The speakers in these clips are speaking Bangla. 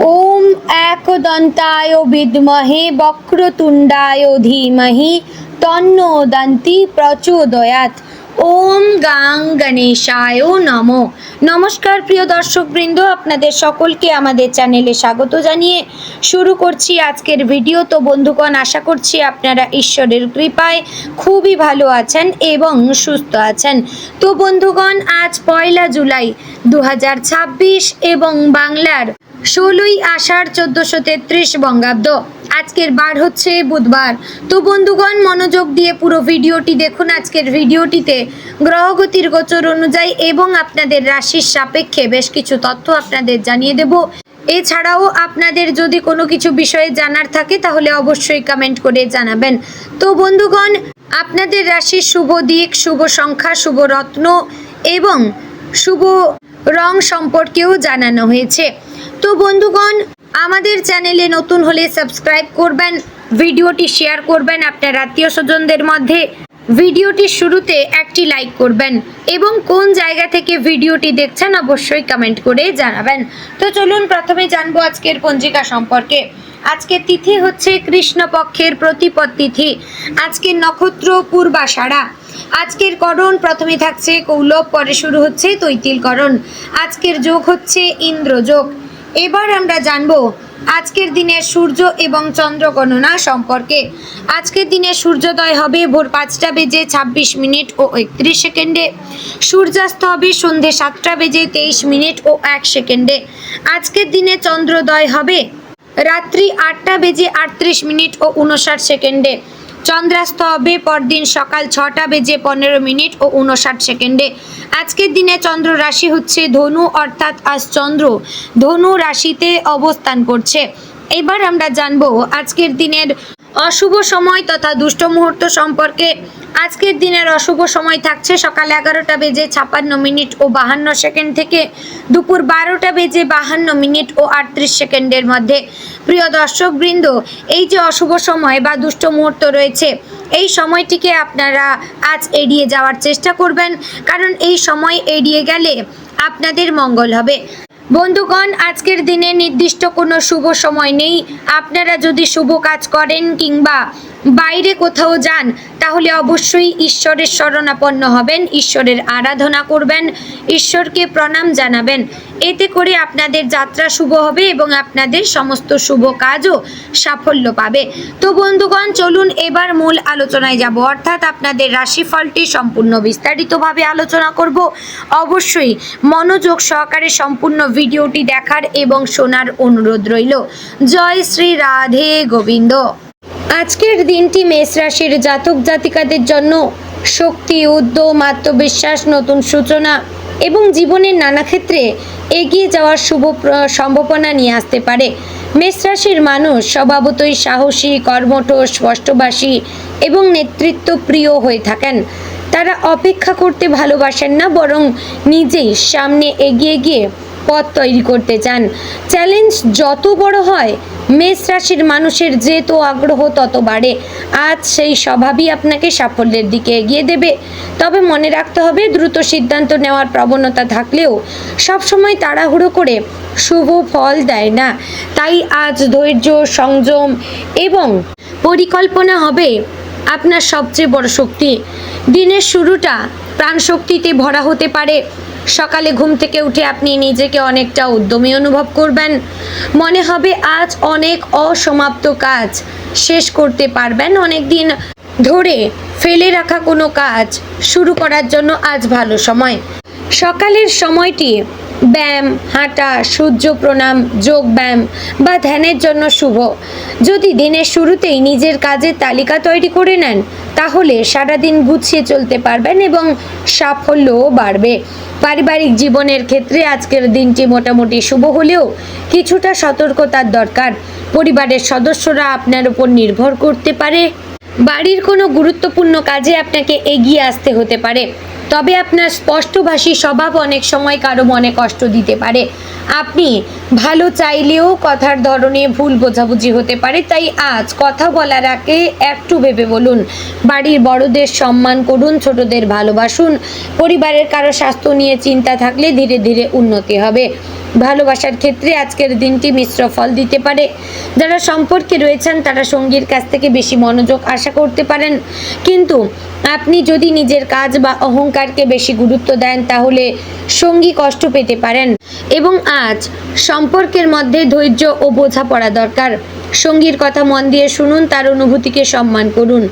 ওম একদন্তায় বিদ্মহে বক্রতুণ্ডায় ধীমহি তন্নো দন্তি প্রচোদয়াৎ। ওম গাং গণেশায় নমো। নমস্কার প্রিয় দর্শকবৃন্দ, আপনাদের সকলকে আমাদের চ্যানেলে স্বাগত জানিয়ে শুরু করছি আজকের ভিডিও। তো বন্ধুগণ, আশা করছি আপনারা ঈশ্বরের কৃপায় খুবই ভালো আছেন এবং সুস্থ আছেন। তো বন্ধুগণ, আজ 1 জুলাই 2026 এবং বাংলার 16ই আষাঢ় 1433 বঙ্গাব্দ। আজকের বার হচ্ছে বুধবার। তো বন্ধুগণ, মনোযোগ দিয়ে পুরো ভিডিওটি দেখুন। আজকের ভিডিওটিতে গ্রহগতির গোচর অনুযায়ী এবং আপনাদের রাশির সাপেক্ষে বেশ কিছু তথ্য আপনাদের জানিয়ে দেব। এছাড়াও আপনাদের যদি কোনো কিছু বিষয়ে জানার থাকে তাহলে অবশ্যই কমেন্ট করে জানাবেন। তো বন্ধুগণ, আপনাদের রাশির শুভ দিক, শুভ সংখ্যা, শুভ রত্ন এবং শুভ রং সম্পর্কেও জানানো হয়েছে। তো বন্ধুগণ, আমাদের চ্যানেলে নতুন হলে সাবস্ক্রাইব করবেন, ভিডিওটি শেয়ার করবেন আপনার আত্মীয় স্বজনদের মধ্যে, ভিডিওটির শুরুতে একটি লাইক করবেন এবং কোন জায়গা থেকে ভিডিওটি দেখছেন অবশ্যই কমেন্ট করে জানাবেন। তো চলুন প্রথমে জানবো আজকের পঞ্জিকা সম্পর্কে। আজকের তিথি হচ্ছে কৃষ্ণপক্ষের প্রতিপদ তিথি। আজকের নক্ষত্র পূর্বাষাঢ়া। আজকের করণ প্রথমে থাকছে কৌলব, পরে শুরু হচ্ছে তৈতিলকরণ। আজকের যোগ হচ্ছে ইন্দ্রযোগ। এবার আমরা জানবো আজকের দিনের সূর্য এবং চন্দ্র গণনা সম্পর্কে। আজকের দিনে সূর্যোদয় হবে ভোর 5টা বেজে 26 মিনিট ও 31 সেকেন্ডে। সূর্যাস্ত হবে সন্ধে 7টা বেজে 23 মিনিট ও 1 সেকেন্ডে। আজকের দিনে চন্দ্রোদয় হবে রাত্রি 8টা বেজে 38 মিনিট ও 59 সেকেন্ডে। চন্দ্রাস্ত হবে পরদিন সকাল 6টা বেজে 15 মিনিট ও 59 সেকেন্ডে। আজকের দিনে চন্দ্র রাশি হচ্ছে ধনু, অর্থাৎ আজ চন্দ্র ধনু রাশিতে অবস্থান করছে। এবার আমরা জানবো আজকের দিনের অশুভ সময় তথা দুষ্ট মুহূর্ত সম্পর্কে। আজকের দিনের অশুভ সময় থাকছে সকাল 11টা বেজে 56 মিনিট ও 52 সেকেন্ড থেকে দুপুর 12টা বেজে 52 মিনিট ও 38 সেকেন্ডের মধ্যে। প্রিয় দর্শকবৃন্দ, এই যে অশুভ সময় বা দুষ্ট মুহূর্ত রয়েছে, এই সময়টিকে আপনারা আজ এড়িয়ে যাওয়ার চেষ্টা করবেন, কারণ এই সময় এড়িয়ে গেলে আপনাদের মঙ্গল হবে। বন্ধুগণ, আজকের দিনে নির্দিষ্ট কোনো শুভ সময় নেই। আপনারা যদি শুভ কাজ করেন কিংবা বাইরে কোথাও যান তাহলে অবশ্যই ঈশ্বরের শরণাপন্ন হবেন, ঈশ্বরের আরাধনা করবেন, ঈশ্বরকে প্রণাম জানাবেন। এতে করে আপনাদের যাত্রা শুভ হবে এবং আপনাদের সমস্ত শুভ কাজও সাফল্য পাবে। তো বন্ধুগণ, চলুন এবার মূল আলোচনায় যাব, অর্থাৎ আপনাদের রাশিফলটি সম্পূর্ণ বিস্তারিতভাবে আলোচনা করব। অবশ্যই মনোযোগ সহকারে সম্পূর্ণ ভিডিওটি দেখার এবং শোনার অনুরোধ রইল। জয় শ্রী রাধে গোবিন্দ। আজকের দিনটি মেষ রাশির জাতক জাতিকাদের জন্য শক্তি, উদ্যম, আত্মবিশ্বাস, নতুন সূচনা এবং জীবনের নানা ক্ষেত্রে এগিয়ে যাওয়ার শুভ সম্ভাবনা নিয়ে আসতে পারে। মেষ রাশির মানুষ স্বভাবতই সাহসী, কর্মঠ, স্পষ্টভাষী এবং নেতৃত্ব প্রিয় হয়ে থাকেন। তারা অপেক্ষা করতে ভালোবাসেন না, বরং নিজেই সামনে এগিয়ে গিয়ে পথ তৈরি করতে চান। চ্যালেঞ্জ যত বড় হয়, মেষ রাশির মানুষের যেহেতু আগ্রহ তত বাড়ে। আজ সেই স্বভাবই আপনাকে সাফল্যের দিকে এগিয়ে দেবে। তবে মনে রাখতে হবে, দ্রুত সিদ্ধান্ত নেওয়ার প্রবণতা থাকলেও সবসময় তাড়াহুড়ো করে শুভ ফল দেয় না। তাই আজ ধৈর্য, সংযম এবং পরিকল্পনা হবে আপনার সবচেয়ে বড় শক্তি। দিনের শুরুটা প্রাণশক্তিতে ভরা হতে পারে। সকালে ঘুম থেকে উঠে আপনি নিজেকে অনেকটা উদ্যমী অনুভব করবেন। মনে হবে আজ অনেক অসমাপ্ত কাজ শেষ করতে পারবেন। অনেক দিন ধরে ফেলে রাখা কোনো কাজ শুরু করার জন্য আজ ভালো সময়। সকালের সময়টি ব্যায়াম, হাঁটা, সূর্য প্রণাম, যোগ ব্যায়াম বা ধ্যানের জন্য শুভ। যদি দিনের শুরুতেই নিজের কাজের তালিকা তৈরি করে নেন তাহলে সারাদিন গুছিয়ে চলতে পারবেন এবং সাফল্যও বাড়বে। পারিবারিক জীবনের ক্ষেত্রে আজকের দিনটি মোটামুটি শুভ হলেও কিছুটা সতর্কতার দরকার। পরিবারের সদস্যরা আপনার উপর নির্ভর করতে পারে। বাড়ির কোনো গুরুত্বপূর্ণ কাজে আপনাকে এগিয়ে আসতে হতে পারে। তবে আপনার স্পষ্টভাষী স্বভাব অনেক সময় কারো মনে কষ্ট দিতে পারে। আপনি ভালো চাইলেও কথার ধরনে ভুল বোঝাবুঝি হতে পারে। তাই আজ কথা বলার আগে একটু ভেবে বলুন। বাড়ির বড়দের সম্মান করুন, ছোটদের ভালোবাসুন। পরিবারের কারো স্বাস্থ্য নিয়ে চিন্তা থাকলে ধীরে ধীরে উন্নতি হবে। ভালোবাসার ক্ষেত্রে আজকের দিনটি মিশ্র ফল দিতে পারে। যারা সম্পর্কে রয়েছেন তারা সঙ্গীর কাছ থেকে বেশি মনোযোগ আশা করতে পারেন, কিন্তু আপনি যদি নিজের কাজ বা অহংকারকে বেশি গুরুত্ব দেন তাহলে সঙ্গী কষ্ট পেতে পারেন। এবং আজ সম্পর্কের মধ্যে ধৈর্য ও বোঝাপড়া দরকার। সঙ্গীর কথা মন দিয়ে শুনুন, তার অনুভূতিকে সম্মান করুন।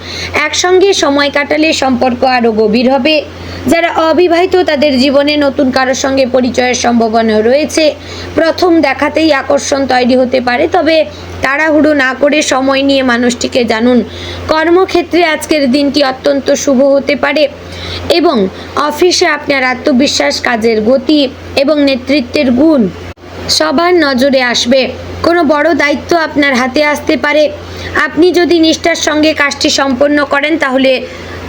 একসঙ্গে সময় কাটালে সম্পর্ক আরও গভীর হবে। যারা অবিবাহিত তাদের জীবনে নতুন কারোর সঙ্গে পরিচয়ের সম্ভাবনা রয়েছে। প্রথম দেখাতেই আকর্ষণ তৈরি হতে পারে, তবে তাড়াহুড়ো না করে সময় নিয়ে মানুষটিকে জানুন। কর্মক্ষেত্রে আজকের দিনটি অত্যন্ত শুভ হতে পারে এবং অফিসে আপনার আত্মবিশ্বাস, কাজের গতি এবং নেতৃত্বের গুণ সবার নজরে আসবে। কোনো বড় দায়িত্ব আপনার হাতে আসতে পারে। আপনি যদি নিষ্ঠার সঙ্গে কাজটি সম্পন্ন করেন তাহলে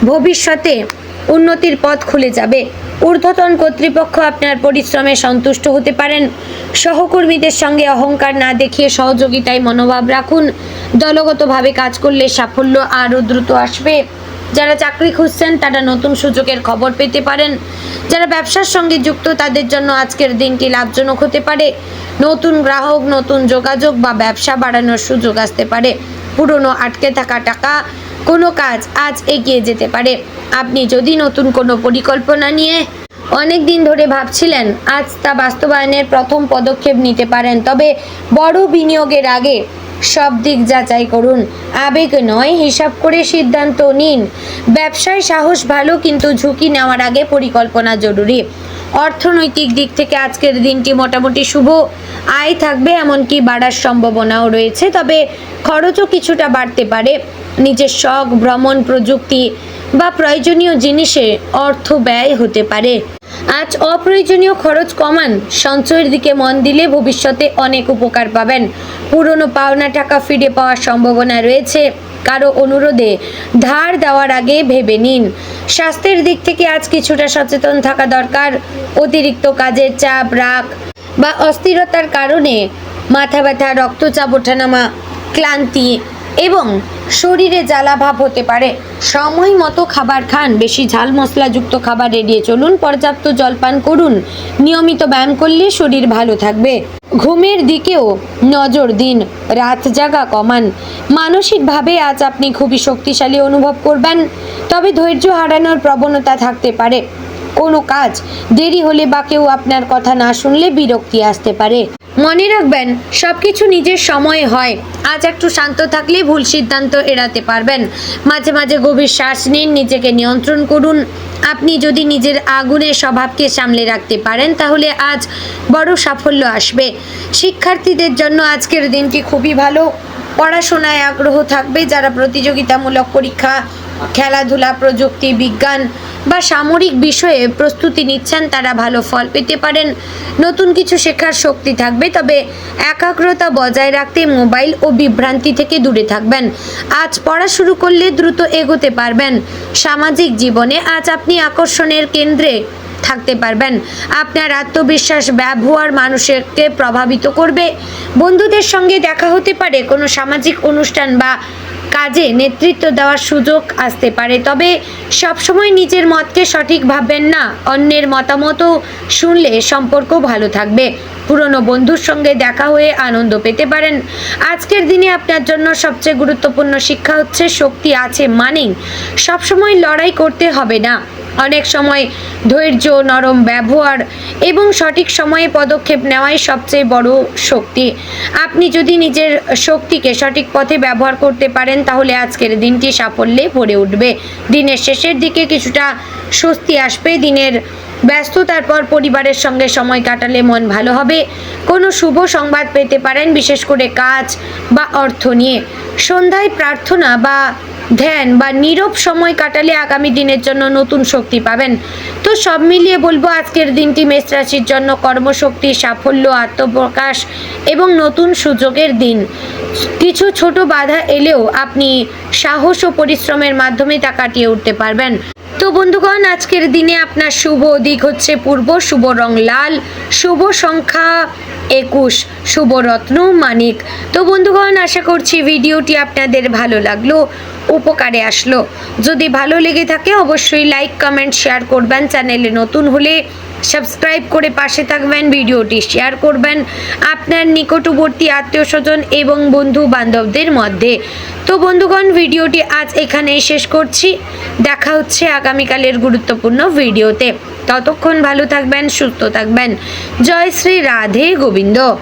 ভবিষ্যতে উন্নতির পথ খুলে যাবে। ঊর্ধ্বতন কর্তৃপক্ষ আপনার পরিশ্রমে সন্তুষ্ট হতে পারেন। সহকর্মীদের সঙ্গে অহংকার না দেখিয়ে সহযোগিতায় মনোভাব রাখুন। দলগতভাবে কাজ করলে সাফল্য আরও দ্রুত আসবে। যারা চাকরি খুঁজছেন তারা নতুন সুযোগের খবর পেতে পারেন। যারা ব্যবসার সঙ্গে যুক্ত তাদের জন্য আজকের দিনটি লাভজনক হতে পারে। নতুন গ্রাহক, নতুন যোগাযোগ বা ব্যবসা বাড়ানোর সুযোগ আসতে পারে। পুরনো আটকে থাকা টাকা কোনো কাজ আজ এগিয়ে যেতে পারে। আপনি যদি নতুন কোনো পরিকল্পনা নিয়ে অনেক দিন ধরে ভাবছিলেন, আজ তা বাস্তবায়নের প্রথম পদক্ষেপ নিতে পারেন। তবে বড় বিনিয়োগের আগে সব দিক যাচাই করুন। আবেগ নয়, হিসাব করে সিদ্ধান্ত নিন। ব্যবসায় সাহস ভালো, কিন্তু ঝুঁকি নেওয়ার আগে পরিকল্পনা জরুরি। অর্থনৈতিক দিক থেকে আজকের দিনটি মোটামুটি শুভ। আয় থাকবে, এমনকি বাড়ার সম্ভাবনাও রয়েছে, তবে খরচও কিছুটা বাড়তে পারে। নিজের শখ, ভ্রমণ, প্রযুক্তি বা প্রয়োজনীয় জিনিসে অর্থ ব্যয় হতে পারে। আজ অপ্রয়োজনীয় খরচ কমান। সঞ্চয়ের দিকে মন দিলে ভবিষ্যতে অনেক উপকার পাবেন। পুরনো পাওনা টাকা ফিরে পাওয়ার সম্ভাবনা রয়েছে। কারো অনুরোধে ধার দেওয়ার আগে ভেবে নিন। স্বাস্থ্যের দিক থেকে আজ কিছুটা সচেতন থাকা দরকার। অতিরিক্ত কাজের চাপ, রাগ বা অস্থিরতার কারণে মাথা ব্যথা, রক্তচাপ ওঠানামা, ক্লান্তি এবং শরীরে জ্বালাভাব হতে পারে। সময় মতো খাবার খান। বেশি ঝাল মশলাযুক্ত খাবার এড়িয়ে চলুন। পর্যাপ্ত জলপান করুন। নিয়মিত ব্যায়াম করলে শরীর ভালো থাকবে। ঘুমের দিকেও নজর দিন। রাত জাগা কমান। মানসিকভাবে আজ আপনি খুবই শক্তিশালী অনুভব করবেন, তবে ধৈর্য হারানোর প্রবণতা থাকতে পারে। কোনো কাজ দেরি হলে বা কেউ আপনার কথা না শুনলে বিরক্তি আসতে পারে। মনে রাখবেন, সবকিছু নিজের সময় হয়। আজ একটু শান্ত থাকলে ভুল সিদ্ধান্ত এড়াতে পারবেন। মাঝে মাঝে গভীর শ্বাস নিন, নিজেকে নিয়ন্ত্রণ করুন। আপনি যদি নিজের আগুনের স্বভাবকে সামলে রাখতে পারেন তাহলে আজ বড় সাফল্য আসবে। শিক্ষার্থীদের জন্য আজকের দিনটি খুবই ভালো। পড়াশোনায় আগ্রহ থাকবে। যারা প্রতিযোগিতামূলক পরীক্ষা, খেলাধুলা, প্রযুক্তি, বিজ্ঞান বা সামরিক বিষয়ে প্রস্তুতি নিচ্ছেন তারা ভালো ফল পেতে পারেন। নতুন কিছু শেখার শক্তি থাকবে, তবে একাগ্রতা বজায় রাখতে মোবাইল ও বিভ্রান্তি থেকে দূরে থাকবেন। আজ পড়া শুরু করলে দ্রুত এগোতে পারবেন। সামাজিক জীবনে আজ আপনি আকর্ষণের কেন্দ্রে থাকতে পারবেন। আপনার আত্মবিশ্বাস, ব্যবহার মানুষকে প্রভাবিত করবে। বন্ধুদের সঙ্গে দেখা হতে পারে। কোনো সামাজিক অনুষ্ঠান বা কাজে নেতৃত্ব দেওয়ার সুযোগ আসতে পারে, তবে সবসময় নিজের মতকে সঠিক ভাববেন না। অন্যের মতামতও শুনলে সম্পর্ক ভালো থাকবে। পুরনো বন্ধুর সঙ্গে দেখা হয়ে আনন্দ পেতে পারেন। আজকের দিনে আপনার জন্য সবচেয়ে গুরুত্বপূর্ণ শিক্ষা হচ্ছে, শক্তি আছে মানেই সবসময় লড়াই করতে হবে না। অনেক সময় ধৈর্য, নরম ব্যবহার এবং সঠিক সময়ে পদক্ষেপ নেওয়াই সবচেয়ে বড় শক্তি। আপনি যদি নিজের শক্তিকে সঠিক পথে ব্যবহার করতে পারেন তাহলে আজকের দিনটি সাফল্যে ভরে উঠবে। দিনের শেষের দিকে কিছুটা স্বস্তি আসবে। দিনের ব্যস্ততার পর পরিবারের সঙ্গে সময় কাটালে মন ভালো হবে। কোনো শুভ সংবাদ পেতে পারেন, বিশেষ করে কাজ বা অর্থ নিয়ে। সন্ধ্যায় প্রার্থনা বা ধ্যান বা নীরব সময় কাটালে আগামী দিনের জন্য নতুন শক্তি পাবেন। তো সব মিলিয়ে বলবো, আজকের দিনটি মেষ রাশির জন্য কর্মশক্তি, সাফল্য, আত্মপ্রকাশ এবং নতুন সুযোগের দিন। কিছু ছোট বাধা এলেও আপনি সাহস ও পরিশ্রমের মাধ্যমে তা কাটিয়ে উঠতে পারবেন। তো বন্ধুগণ, আজকের দিনে আপনার শুভ দিক হচ্ছে পূর্ব, শুভ রং লাল, শুভ সংখ্যা 21, শুভ রত্ন মানিক। তো বন্ধুগণ, আশা করছি ভিডিওটি আপনাদের ভালো লাগলো, উপকারে আসলো। যদি ভালো লেগে থাকে অবশ্যই লাইক, কমেন্ট, শেয়ার করবেন। চ্যানেলে নতুন হলে সাবস্ক্রাইব করে পাশে থাকবেন, ভিডিওটি শেয়ার করবেন আপনার নিকটবর্তী আত্মীয় স্বজন এবং বন্ধু বান্ধবদের মধ্যে। তো বন্ধুগণ, ভিডিওটি আজ এখানেই শেষ করছি। দেখা হচ্ছে আগামীকালের গুরুত্বপূর্ণ ভিডিওতে। ততক্ষণ ভালো থাকবেন, সুস্থ থাকবেন। জয় শ্রী রাধে গোবিন্দ।